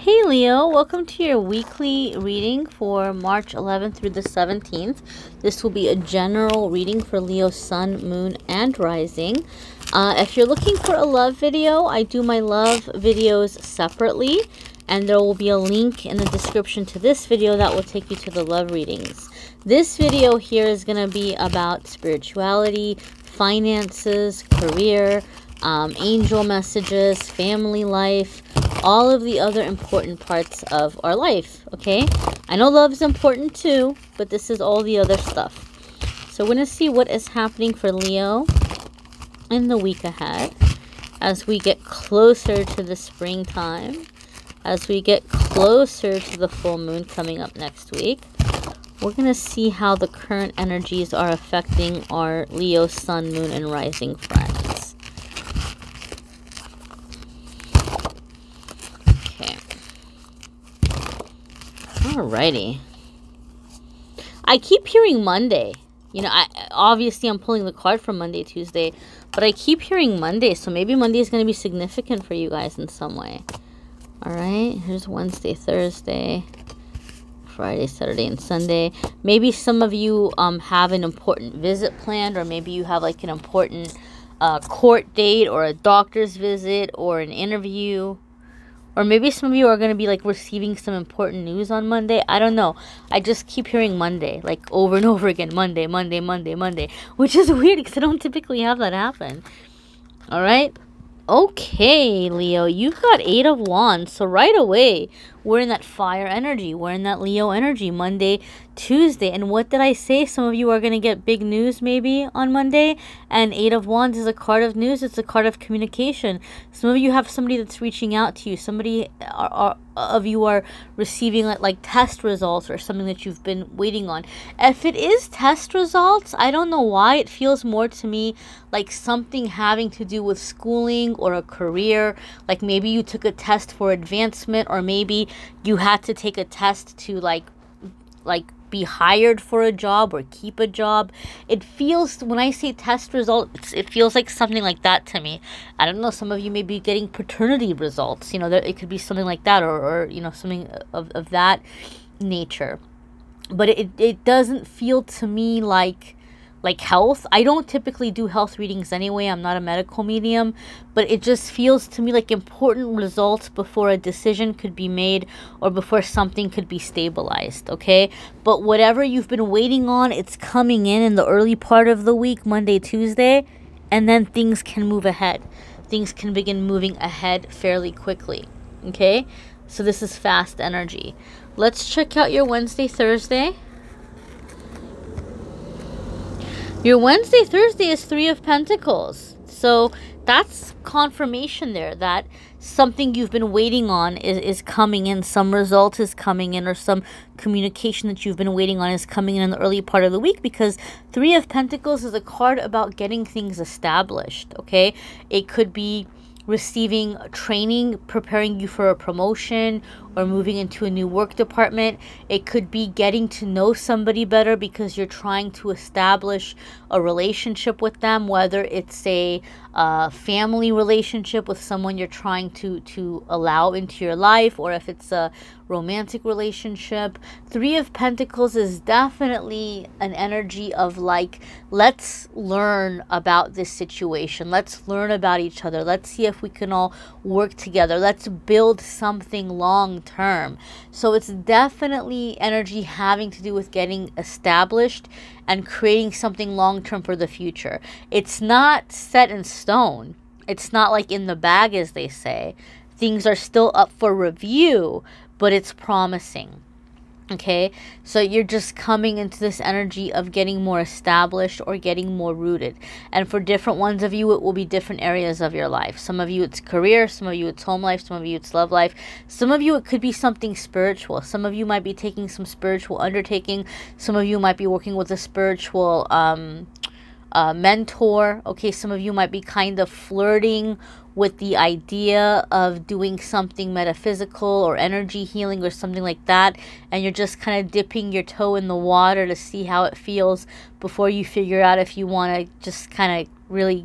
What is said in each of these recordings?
Hey Leo, welcome to your weekly reading for March 11th through the 17th. This will be a general reading for Leo's sun, moon, and rising. If you're looking for a love video, I do my love videos separately, and there will be a link in the description to this video that will take you to the love readings. This video here is going to be about spirituality, finances, career, angel messages, family life, all of the other important parts of our life, okay? I know love is important too, but this is all the other stuff. So we're going to see what is happening for Leo in the week ahead as we get closer to the springtime, as we get closer to the full moon coming up next week. We're going to see how the current energies are affecting our Leo sun, moon, and rising friends. Alrighty. I keep hearing Monday. You know, obviously I'm pulling the card from Monday, Tuesday, but I keep hearing Monday, so maybe Monday is going to be significant for you guys in some way. Alright, here's Wednesday, Thursday, Friday, Saturday, and Sunday. Maybe some of you have an important visit planned, or maybe you have like an important court date, or a doctor's visit, or an interview. Or maybe some of you are going to be like receiving some important news on Monday. I don't know. I just keep hearing Monday, like over and over again. Monday, Monday, Monday, Monday. Which is weird because I don't typically have that happen. Alright. Okay, Leo. You've got 8 of Wands. So right away, we're in that fire energy. We're in that Leo energy. Monday, Tuesday. And what did I say? Some of you are going to get big news maybe on Monday. And 8 of Wands is a card of news. It's a card of communication. Some of you have somebody that's reaching out to you. Somebody of you are receiving like test results or something that you've been waiting on. If it is test results, I don't know why. It feels more to me like something having to do with schooling or a career. Like maybe you took a test for advancement, or maybe you had to take a test to like be hired for a job or keep a job. It feels, when I say test results, it feels like something like that to me. I don't know, some of you may be getting paternity results, you know, it could be something like that, or you know, something of that nature. But it doesn't feel to me like health. I don't typically do health readings anyway. I'm not a medical medium, but it just feels to me like important results before a decision could be made or before something could be stabilized, okay? But whatever you've been waiting on, it's coming in the early part of the week, Monday, Tuesday, and then things can move ahead. Things can begin moving ahead fairly quickly, okay? So this is fast energy. Let's check out your Wednesday, Thursday. Your Wednesday, Thursday is 3 of Pentacles. So that's confirmation there that something you've been waiting on is coming in. Some result is coming in, or some communication that you've been waiting on is coming in the early part of the week, because 3 of Pentacles is a card about getting things established, okay? It could be receiving training, preparing you for a promotion, or moving into a new work department. It could be getting to know somebody better because you're trying to establish a relationship with them, whether it's a family relationship with someone you're trying to allow into your life, or if it's a romantic relationship. 3 of Pentacles is definitely an energy of like, let's learn about this situation. Let's learn about each other. Let's see if we can all work together. Let's build something long term. So it's definitely energy having to do with getting established and creating something long term for the future. It's not set in stone. It's not like in the bag, as they say. Things are still up for review, but it's promising. Okay, so you're just coming into this energy of getting more established or getting more rooted. And for different ones of you, it will be different areas of your life. Some of you, it's career. Some of you, it's home life. Some of you, it's love life. Some of you, it could be something spiritual. Some of you might be taking some spiritual undertaking. Some of you might be working with a spiritual mentor. Okay, some of you might be kind of flirting with the idea of doing something metaphysical or energy healing or something like that, and you're just kind of dipping your toe in the water to see how it feels before you figure out if you want to just kind of really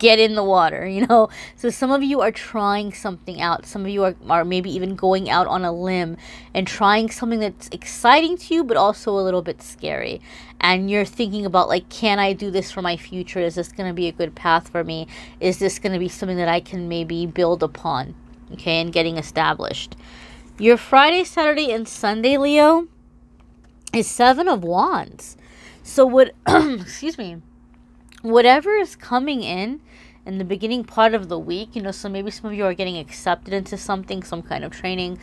get in the water, you know. So some of you are trying something out. Some of you are maybe even going out on a limb and trying something that's exciting to you, but also a little bit scary. And you're thinking about, like, can I do this for my future? Is this going to be a good path for me? Is this going to be something that I can maybe build upon? Okay, and getting established. Your Friday, Saturday, and Sunday, Leo, is Seven of Wands. So what, excuse me, whatever is coming in the beginning part of the week, you know, so maybe some of you are getting accepted into something, some kind of training.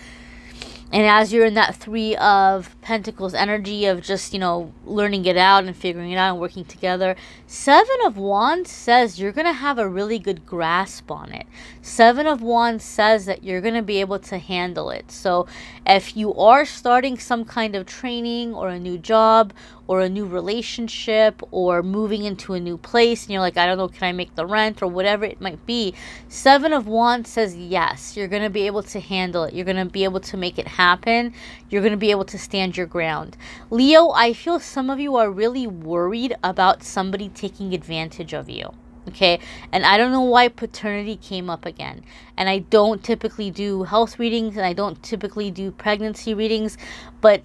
And as you're in that Three of Pentacles energy of just, you know, learning it out and figuring it out and working together, Seven of Wands says you're going to have a really good grasp on it. Seven of Wands says that you're going to be able to handle it. So if you are starting some kind of training or a new job or a new relationship or moving into a new place and you're like, I don't know, can I make the rent or whatever it might be, Seven of Wands says yes, you're going to be able to handle it. You're going to be able to make it happen. You're going to be able to stand your ground. Leo, I feel some of you are really worried about somebody taking advantage of you. Okay, and I don't know why paternity came up again. And I don't typically do health readings and I don't typically do pregnancy readings, but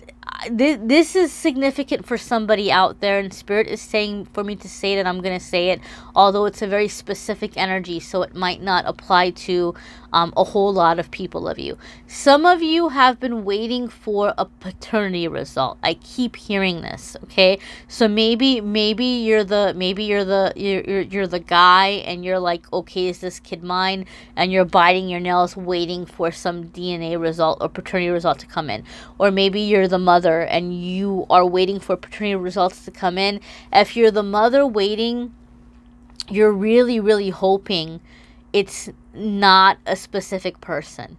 this is significant for somebody out there, and Spirit is saying for me to say it, and I'm going to say it, although it's a very specific energy, so it might not apply to a whole lot of people of you. Some of you have been waiting for a paternity result. I keep hearing this, okay? So maybe you're the guy and you're like, okay, is this kid mine? And you're biting your nails waiting for some DNA result or paternity result to come in. Or maybe you're the mother and you are waiting for paternity results to come in. If you're the mother waiting, you're really, really hoping it's not a specific person.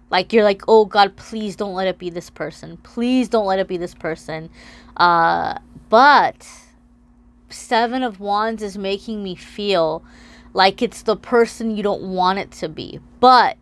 Like, you're like, oh God, please don't let it be this person. Please don't let it be this person. But Seven of Wands is making me feel like it's the person you don't want it to be. But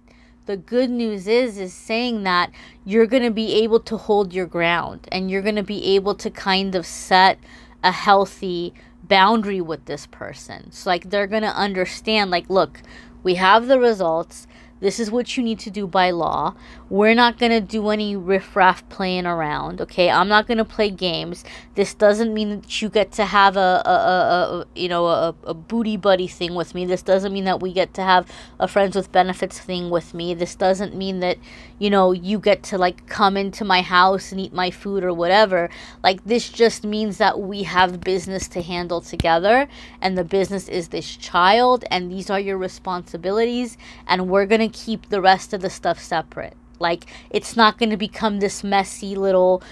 the good news is saying that you're going to be able to hold your ground and you're going to be able to kind of set a healthy boundary with this person. So like, they're going to understand, like, look, we have the results. This is what you need to do by law. We're not going to do any riffraff playing around, okay? I'm not going to play games. This doesn't mean that you get to have a booty buddy thing with me. This doesn't mean that we get to have a friends with benefits thing with me. This doesn't mean that, you know, you get to, like, come into my house and eat my food or whatever. Like, this just means that we have business to handle together, and the business is this child, and these are your responsibilities, and we're going to keep the rest of the stuff separate. Like, it's not going to become this messy little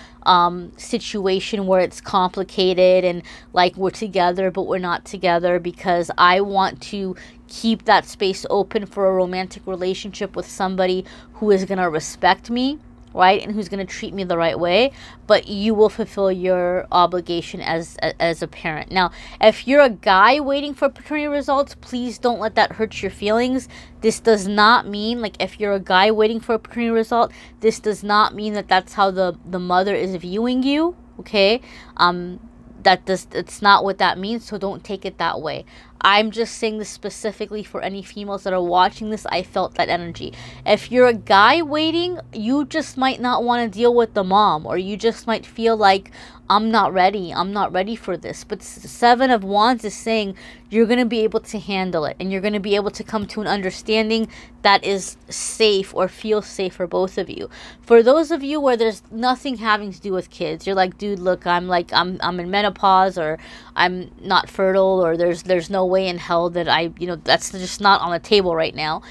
situation where it's complicated and like we're together but we're not together, because I want to keep that space open for a romantic relationship with somebody who is going to respect me, right, and who's going to treat me the right way, but you will fulfill your obligation as a parent. Now, if you're a guy waiting for paternity results, please don't let that hurt your feelings. This does not mean, like, if you're a guy waiting for a paternity result, this does not mean that that's how the mother is viewing you, okay? It's not what that means, so don't take it that way. I'm just saying this specifically for any females that are watching this. I felt that energy. If you're a guy waiting, you just might not want to deal with the mom, or you just might feel like, I'm not ready for this. But Seven of Wands is saying you're going to be able to handle it, and you're going to be able to come to an understanding that is safe or feels safe for both of you. For those of you where there's nothing having to do with kids, you're like, dude, look, I'm in menopause, or I'm not fertile, or there's no way in hell that that's just not on the table right now.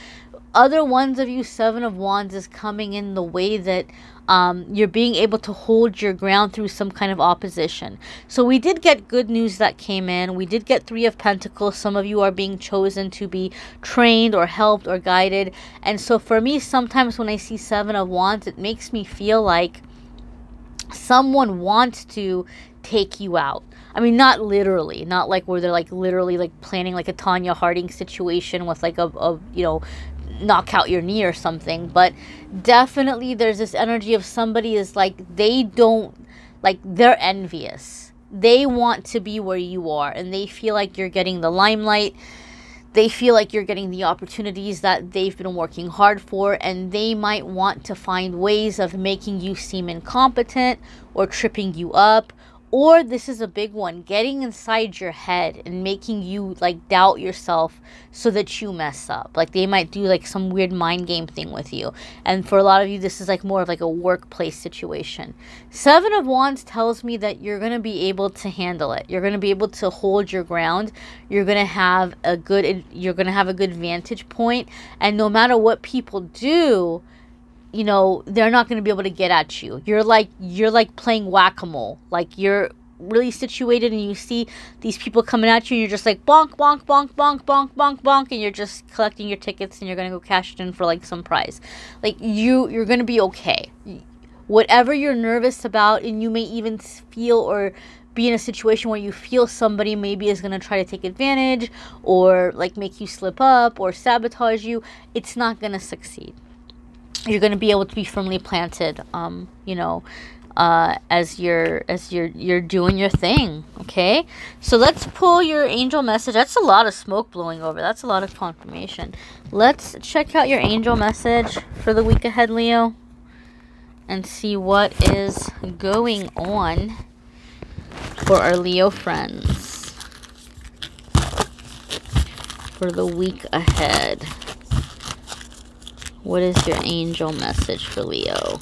Other ones of you, Seven of Wands is coming in the way that you're being able to hold your ground through some kind of opposition. So we did get good news that came in. We did get Three of Pentacles. Some of you are being chosen to be trained or helped or guided. And so for me, sometimes when I see Seven of Wands, it makes me feel like someone wants to take you out. I mean, not literally, not like where they're like literally like planning like a Tanya Harding situation with like a knock out your knee or something, but definitely there's this energy of somebody is like, they're envious. They want to be where you are, and they feel like you're getting the limelight. they feel like you're getting the opportunities that they've been working hard for, and they might want to find ways of making you seem incompetent or tripping you up. Or this is a big one, getting inside your head and making you like doubt yourself so that you mess up. Like they might do like some weird mind game thing with you. And for a lot of you, this is like more of like a workplace situation. 7 of Wands tells me that you're going to be able to handle it. You're going to be able to hold your ground. You're going to have a good vantage point. And no matter what people do, you know, they're not going to be able to get at you. You're like playing whack-a-mole. Like you're really situated and you see these people coming at you and you're just like bonk, bonk, bonk, bonk, bonk, bonk, bonk, and you're just collecting your tickets and you're going to go cash it in for like some prize. Like you're going to be okay. Whatever you're nervous about, and you may even feel or be in a situation where you feel somebody maybe is going to try to take advantage or like make you slip up or sabotage you, it's not going to succeed. You're going to be able to be firmly planted, you know, as you're doing your thing. Okay, so let's pull your angel message. That's a lot of smoke blowing over. That's a lot of confirmation. Let's check out your angel message for the week ahead, Leo, and see what is going on for our Leo friends for the week ahead. What is your angel message for Leo?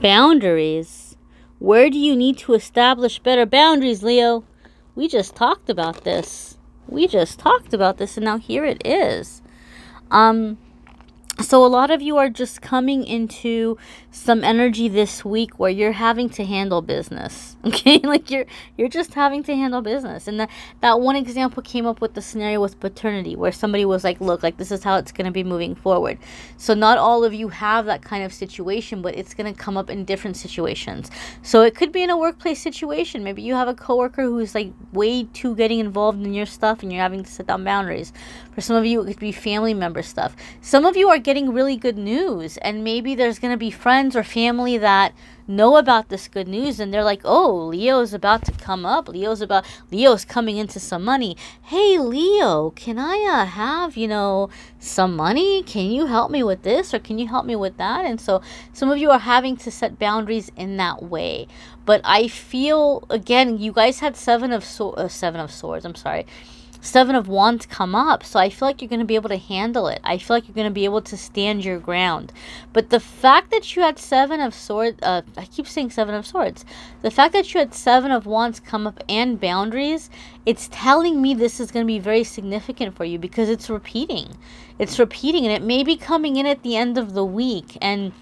Boundaries. Where do you need to establish better boundaries, Leo? We just talked about this. And now here it is. So a lot of you are just coming into some energy this week where you're having to handle business. Okay, like you're just having to handle business. And that one example came up with the scenario with paternity, where somebody was like, look, like this is how it's going to be moving forward. So not all of you have that kind of situation, but it's going to come up in different situations. So it could be in a workplace situation. Maybe you have a coworker who's like way too getting involved in your stuff and you're having to set down boundaries. For some of you, it could be family member stuff. Some of you are getting really good news, and maybe there's going to be friends or family that know about this good news, and they're like, oh, Leo's about to come up. Leo's coming into some money. Hey, Leo, can I have, you know, some money? Can you help me with this, or can you help me with that? And so some of you are having to set boundaries in that way. But I feel, again, you guys had Seven of Wands come up, so I feel like you're going to be able to handle it. I feel like you're going to be able to stand your ground. But the fact that you had Seven of Swords, I keep saying Seven of Swords, the fact that you had Seven of Wands come up and boundaries, it's telling me this is going to be very significant for you, because it's repeating. It's repeating, and it may be coming in at the end of the week. And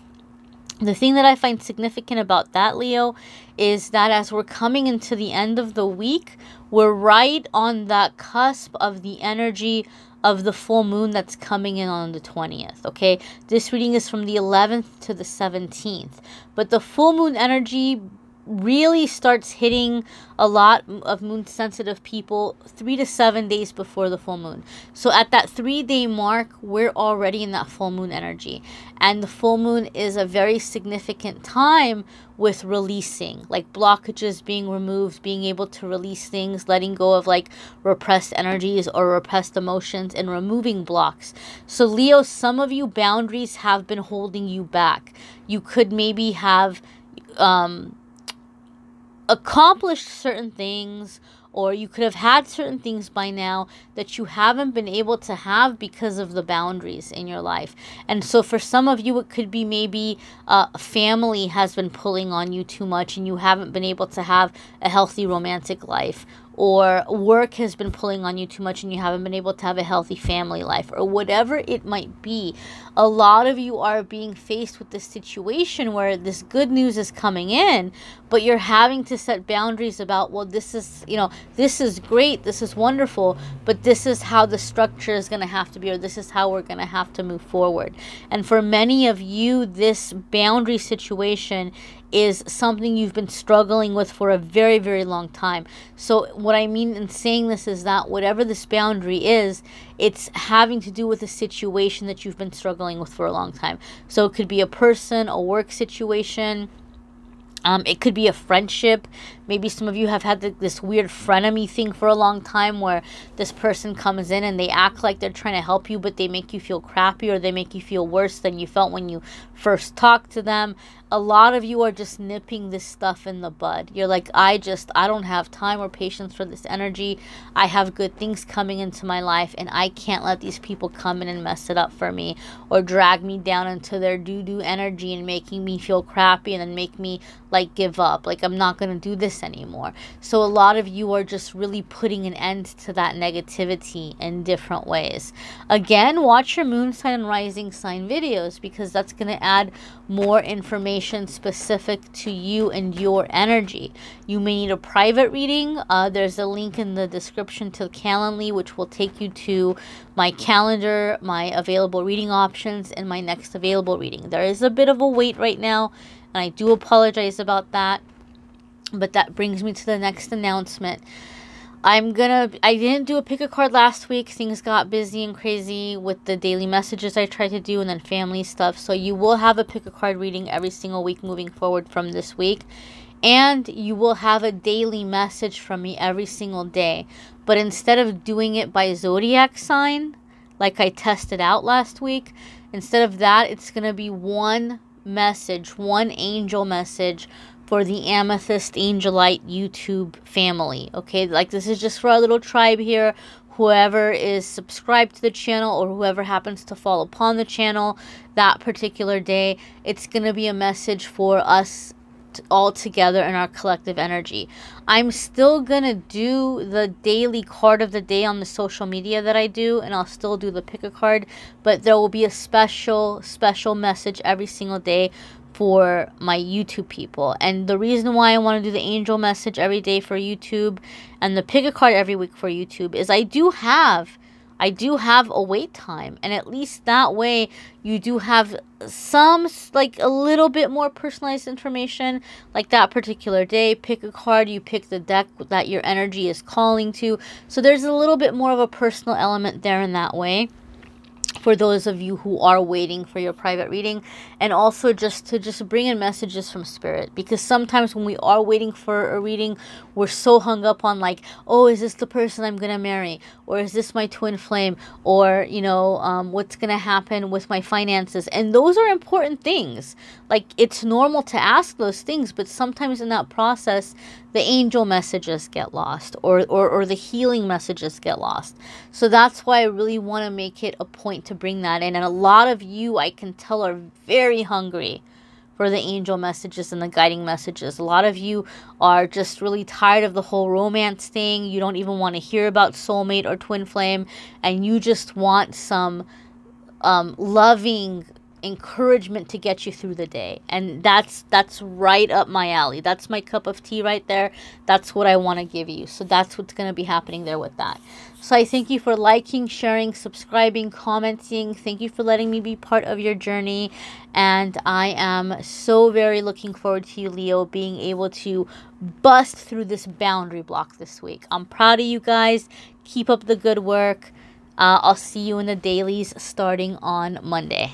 the thing that I find significant about that, Leo, is that as we're coming into the end of the week, we're right on that cusp of the energy of the full moon that's coming in on the 20th, okay? This reading is from the 11th to the 17th. But the full moon energy really starts hitting a lot of moon sensitive people 3 to 7 days before the full moon. So at that 3-day mark, we're already in that full moon energy. And the full moon is a very significant time with releasing, like blockages being removed, being able to release things, letting go of like repressed energies or repressed emotions, and removing blocks. So Leo, some of you, boundaries have been holding you back. You could maybe have accomplished certain things, or you could have had certain things by now that you haven't been able to have because of the boundaries in your life. And so for some of you, it could be maybe family has been pulling on you too much and you haven't been able to have a healthy romantic life. or work has been pulling on you too much and you haven't been able to have a healthy family life, or whatever it might be. A lot of you are being faced with this situation where this good news is coming in, but you're having to set boundaries about, well, this is, you know, this is great, this is wonderful, but this is how the structure is going to have to be, or this is how we're going to have to move forward. And for many of you, this boundary situation is something you've been struggling with for a very, very long time. So what I mean in saying this is that whatever this boundary is, it's having to do with a situation that you've been struggling with for a long time. So it could be a person, a work situation. It could be a friendship. Maybe some of you have had this weird frenemy thing for a long time where this person comes in and they act like they're trying to help you, but they make you feel crappy, or they make you feel worse than you felt when you first talked to them. A lot of you are just nipping this stuff in the bud. You're like, I don't have time or patience for this energy. I have good things coming into my life, and I can't let these people come in and mess it up for me, or drag me down into their doo-doo energy and making me feel crappy and then make me like give up. Like, I'm not going to do this anymore. So a lot of you are just really putting an end to that negativity in different ways. Again, watch your moon sign and rising sign videos, because that's going to add more information specific to you and your energy. You may need a private reading. There's a link in the description to Calendly, which will take you to my calendar, my available reading options, and my next available reading. There is a bit of a wait right now, and I do apologize about that. But that brings me to the next announcement. I didn't do a pick a card last week. Things got busy and crazy with the daily messages I tried to do, and then family stuff. So you will have a pick a card reading every single week moving forward from this week. And you will have a daily message from me every single day. But instead of doing it by zodiac sign, like I tested out last week, instead of that, it's going to be one message, one angel message for the Amethyst Angellight YouTube family. Okay, like this is just for our little tribe here. Whoever is subscribed to the channel, or whoever happens to fall upon the channel that particular day, it's going to be a message for us all together in our collective energy. I'm still gonna do the daily card of the day on the social media that I do, and I'll still do the pick a card, but there will be a special message every single day for my YouTube people. And the reason why I want to do the angel message every day for YouTube and the pick a card every week for YouTube is I do have a wait time, and at least that way you do have some, like, a little bit more personalized information. Like that particular day, pick a card, you pick the deck that your energy is calling to, so there's a little bit more of a personal element there in that way, for those of you who are waiting for your private reading. And also just to bring in messages from spirit, because sometimes when we are waiting for a reading, we're so hung up on like, oh, is this the person I'm gonna marry, or is this my twin flame, or you know, what's gonna happen with my finances. And those are important things. Like, it's normal to ask those things, but sometimes in that process the angel messages get lost, or the healing messages get lost. So that's why I really want to make it a point to bring that in. And a lot of you, I can tell, are very hungry for the angel messages and the guiding messages. A lot of you are just really tired of the whole romance thing. You don't even want to hear about soulmate or twin flame, and you just want some loving encouragement to get you through the day. And that's right up my alley. That's my cup of tea right there. That's what I want to give you. So that's what's going to be happening there with that. So I thank you for liking, sharing, subscribing, commenting. Thank you for letting me be part of your journey. And I am so very looking forward to you, Leo, being able to bust through this boundary block this week. I'm proud of you guys. Keep up the good work. I'll see you in the dailies starting on Monday.